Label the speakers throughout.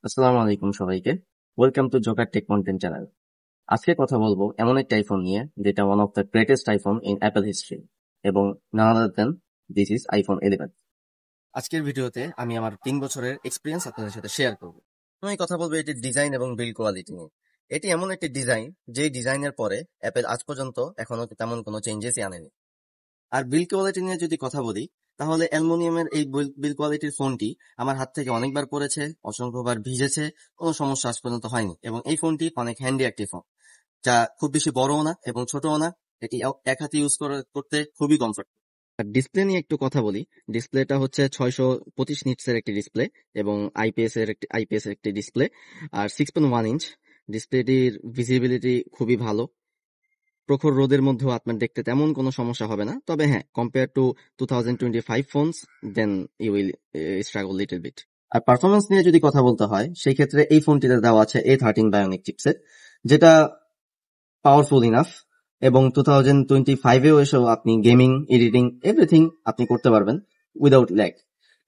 Speaker 1: আসসালামু আলাইকুম সবাইকে। Welcome to joker tech content channel. আজকে কথা বলবো এমন একটা আইফোন নিয়ে যেটা one of the greatest iPhone in Apple history এবং none other than this is iPhone 11। আজকের ভিডিওতে আমি আমার 3 বছরের এক্সপিরিয়েন্স আপনাদের সাথে শেয়ার করব। আমি কথা বলবো এটির ডিজাইন এবং বিল্ড কোয়ালিটি নিয়ে। এটি এমন একটি ডিজাইন যে ডিজাইনের পরে অ্যাপল আজ পর্যন্ত এখনো তেমন কোনো চেঞ্জেসই আনেনি। আর বিল্ড কোয়ালিটি নিয়ে যদি কথা বলি তাহলে অ্যালুমিনিয়ামের এই বিল্ড কোয়ালিটির ফোনটি আমার হাত থেকে অনেকবার পড়েছে, অসংখ্যবার ভিজেছে, কোনো সমস্যা আজ পর্যন্ত হয়নি এবং এই ফোনটি অনেক হ্যান্ডি একটি ফোন, যা খুব বেশি বড়ও না এবং ছোটও না। এটি এক হাতে ইউজ করতে খুবই কমফোর্ট। আর ডিসপ্লে নিয়ে একটু কথা বলি। ডিসপ্লেটা হচ্ছে 625 নিটসের একটি ডিসপ্লে এবং আইপিএস এর একটি ডিসপ্লে আর 6.1 ইঞ্চ। ডিসপ্লেটির ভিজিবিলিটি খুবই ভালো। প্রখর রোদের মধ্যেও আপনার দেখতে তেমন কোনো সমস্যা হবে না। তবে হ্যাঁ, compare to 2025 phones then you will struggle little bit. আর পারফরমেন্স নিয়ে যদি কথা বলতে হয় সেই ক্ষেত্রে এই ফোনটিতে দেওয়া আছে A13 বায়োনিক চিপসেট, যেটা পাওয়ারফুল ইনাফ এবং 2025-এও এসেও আপনি গেমিং, এডিটিং, এভরিথিং আপনি করতে পারবেন উইদাউট ল্যাগ।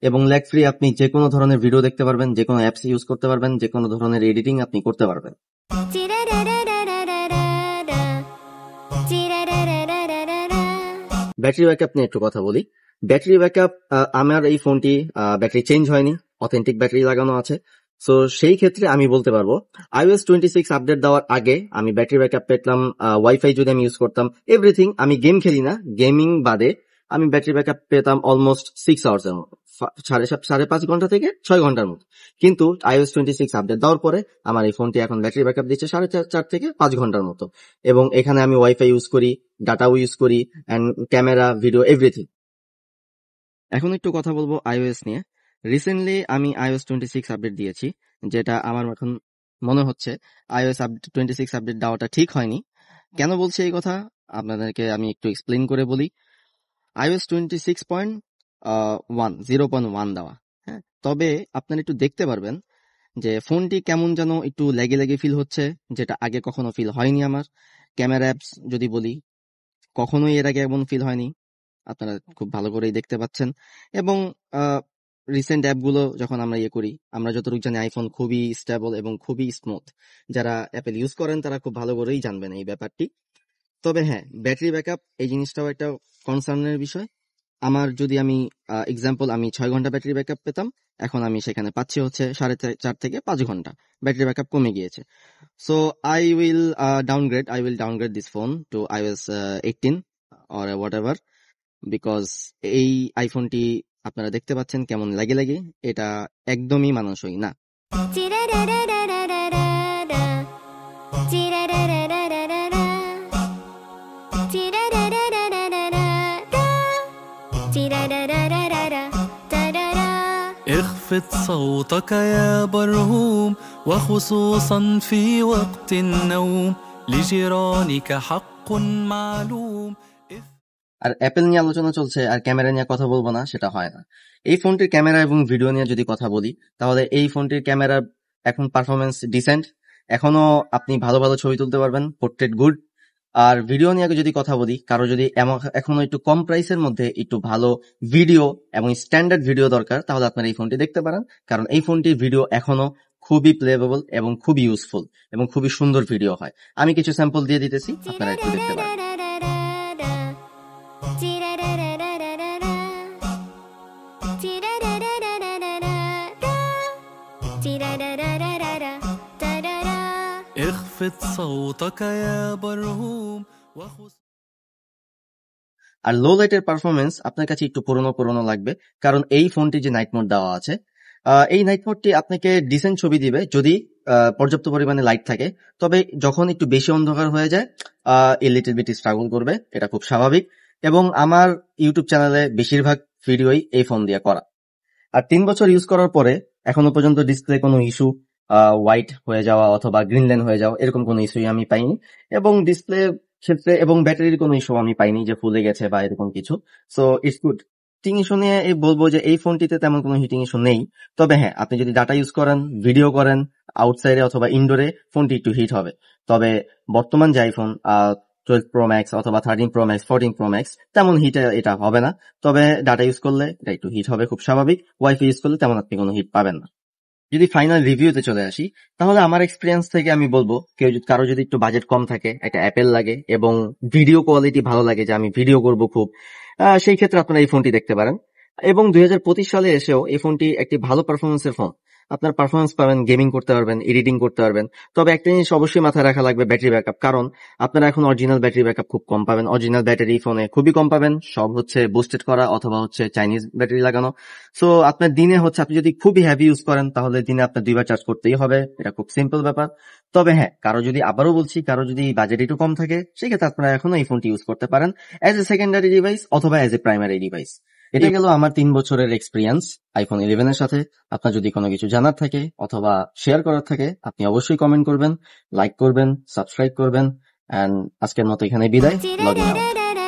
Speaker 1: এবং ল্যাগ ফ্রি আপনি যে কোনো ধরনের ভিডিও দেখতে পারবেন, যে কোনো অ্যাপস ইউজ করতে পারবেন, যে কোনো ধরনের এডিটিং আপনি করতে পারবেন। ব্যাটারি ব্যাকআপ নিয়ে একটু কথা বলি। ব্যাটারি ব্যাকআপ, আমার এই ফোনটি ব্যাটারি চেঞ্জ হয়নি, অথেন্টিক ব্যাটারি লাগানো আছে। সো সেই ক্ষেত্রে আমি বলতে পারবো iOS 26 আপডেট দেওয়ার আগে আমি ব্যাটারি ব্যাকআপ পেতাম। ওয়াইফাই যদি আমি ইউজ করতাম, এভরিথিং, আমি গেম খেলি না, গেমিং বাদে আমি ব্যাটারি ব্যাকআপ পেতাম অলমোস্ট 6 আওয়ার্স এর মতো, 5.5 ঘন্টা থেকে 6 ঘন্টার মতো। কিন্তু iOS 26 আপডেট দেওয়ার পরে আমার এই ফোনটি এখন ব্যাটারি ব্যাকআপ দিচ্ছে 4.5 থেকে 5 ঘন্টার মতো। এবং এখানে আমি ওয়াইফাই ইউজ করি, ডাটাও ইউজ করি, অ্যান্ড ক্যামেরা, ভিডিও, এভরিথিং। এখন একটু কথা বলবো iOS নিয়ে। রিসেন্টলি আমি iOS 26 আপডেট দিয়েছি, যেটা আমার এখন মনে হচ্ছে iOS 26 আপডেট দেওয়াটা ঠিক হয়নি। কেন বলছি এই কথা আপনাদেরকে আমি একটু এক্সপ্লেইন করে বলি। iOS 0.1 দেওয়া, হ্যাঁ, তবে আপনারা একটু দেখতে পারবেন যে ফোনটি কেমন যেন একটু লেগে লেগে ফিল হচ্ছে, যেটা আগে কখনো ফিল হয়নি আমার। ক্যামেরা অ্যাপস যদি বলি, কখনোই এর আগে এমন ফিল হয়নি, আপনারা খুব ভালো করেই দেখতে পাচ্ছেন। এবং রিসেন্ট অ্যাপগুলো যখন আমরা করি, আমরা যতটুকু জানি আইফোন খুবই স্টেবল এবং খুবই স্মুথ। যারা অ্যাপেল ইউজ করেন তারা খুব ভালো করেই জানবেন এই ব্যাপারটি। তবে হ্যাঁ, ব্যাটারি ব্যাকআপ এই জিনিসটাও একটা কনসার্নের বিষয়। আমার যদি আমি এক্সাম্পল, আমি 6 ঘন্টা ব্যাটারি ব্যাকআপ পেতাম, এখন আমি সেখানে পাচ্ছি হচ্ছে 4.5 থেকে 5 ঘন্টা। ব্যাটারি ব্যাকআপ কমে গিয়েছে। So I will downgrade this phone to iOS 18 or whatever, because এই আইফোনটি আপনারা দেখতে পাচ্ছেন কেমন লাগে লাগে, এটা একদমই মানানসই না।
Speaker 2: اخفض صوتك يا برهوم وخصوصا في وقت النوم لجيرانك حق معلوم.
Speaker 1: আর অ্যাপেল নিয়ে আলোচনা চলছে আর ক্যামেরা নিয়ে কথা বলবো না, সেটা হয় না। এই ফোনটির ক্যামেরা এবং ভিডিও নিয়ে যদি কথা বলি তাহলে এই ফোনটির ক্যামেরা এখন পারফরমেন্স ডিসেন্ট, এখনো আপনি ভালো ভালো ছবি তুলতে পারবেন, পোর্ট্রেট গুড। আর ভিডিও নিয়ে যদি কথা বলি, কারো যদি এখনো একটু কম প্রাইসের মধ্যে একটু ভালো ভিডিও এবং স্ট্যান্ডার্ড ভিডিও দরকার, তাহলে আপনারা এই ফোনটি দেখতে পারেন, কারণ এই ফোনটির ভিডিও এখনো খুবই প্লেয়েবল এবং খুবই ইউজফুল এবং খুবই সুন্দর ভিডিও হয়। আমি কিছু স্যাম্পল দিয়ে দিতেছি, আপনারা একটু দেখতে পারেন।
Speaker 2: اخفض صوتك يا برهوم
Speaker 1: আর লো লাইটের পারফরমেন্স আপনার কাছে একটু পুরনো লাগবে, কারণ এই ফোনটি যে নাইট মোড দেওয়া আছে, এই নাইট মোডটি আপনাকে ডিসেন্ট ছবি দিবে যদি পর্যাপ্ত পরিমাণে লাইট থাকে। তবে যখন একটু বেশি অন্ধকার হয়ে যায়, এই লিটল বিট স্ট্রাগল করবে, এটা খুব স্বাভাবিক। এবং আমার ইউটিউব চ্যানেলে বেশিরভাগ ভিডিওই এই ফোন দিয়ে করা। আর 3 বছর ইউজ করার পরে এখনো পর্যন্ত ডিসপ্লে কোনো ইস্যু, হোয়াইট হয়ে যাওয়া অথবা গ্রিন লাইন হয়ে যাওয়া, এরকম কোনো ইস্যুই আমি পাইনি। এবং ডিসপ্লে ক্ষেত্রে এবং ব্যাটারির কোনো ইস্যু আমি পাইনি যে ফুলে গেছে বা এরকম কিছু। So it's good. Heating issue নিয়ে বলবো যে এই ফোনটিতে তেমন কোনো হিটিং ইস্যু নেই। তবে হ্যাঁ, আপনি যদি ডাটা ইউজ করেন, ভিডিও করেন আউটসাইডে অথবা ইনডোরে, ফোনটি একটু হিট হবে। তবে বর্তমান যে আইফোন 12 প্রো ম্যাক্স অথবা 13 প্রো ম্যাক্স, 14 প্রো ম্যাক্স, তেমন হিট এটা হবে না। তবে ডাটা ইউজ করলে এটা একটু হিট হবে, খুব স্বাভাবিক। ওয়াইফাই ইউজ করলে তেমন আপনি কোনো হিট পাবেন না। যদি ফাইনাল রিভিউতে চলে আসি, তাহলে আমার এক্সপিরিয়েন্স থেকে আমি বলবো কারো যদি একটু বাজেট কম থাকে, একটা অ্যাপেল লাগে এবং ভিডিও কোয়ালিটি ভালো লাগে, যে আমি ভিডিও করব খুব, সেই ক্ষেত্রে আপনারা এই ফোনটি দেখতে পারেন। এবং 2025 সালে এসেও এই ফোনটি একটি ভালো পারফরমেন্সের ফোন। আপনার পারফরমেন্স পাবেন, গেমিং করতে পারবেন, এডিটিং করতে পারবেন। তবে একটা জিনিস অবশ্যই মাথায় রাখা লাগবে, ব্যাটারি ব্যাকআপ। কারণ আপনারা এখন অরিজিনাল ব্যাটারি ব্যাকআপ খুব কম পাবেন, অরিজিনাল ব্যাটারি ফোনে খুবই কম পাবেন। সব হচ্ছে বুস্টেড করা অথবা হচ্ছে চাইনিজ ব্যাটারি লাগানো। সো আপনার দিনে হচ্ছে, আপনি যদি খুবই হেভি ইউজ করেন তাহলে দিনে আপনার 2 বার চার্জ করতেই হবে, এটা খুব সিম্পল ব্যাপার। তবে হ্যাঁ, আবারও বলছি, কারো যদি বাজেট একটু কম থাকে, সেক্ষেত্রে আপনারা এখনো এই ফোনটি ইউজ করতে পারেন অ্যাজ এ সেকেন্ডারি ডিভাইস অথবা অ্যাজ এ প্রাইমারি ডিভাইস। এটা গেল আমার 3 বছরের এক্সপিরিয়েন্স আইফোন 11 এর সাথে। আপনার যদি কোনো কিছু জানার থাকে অথবা শেয়ার করার থাকে, আপনি অবশ্যই কমেন্ট করবেন, লাইক করবেন, সাবস্ক্রাইব করবেন। এন্ড আজকের মতো এখানে বিদায়, লগইন আউট।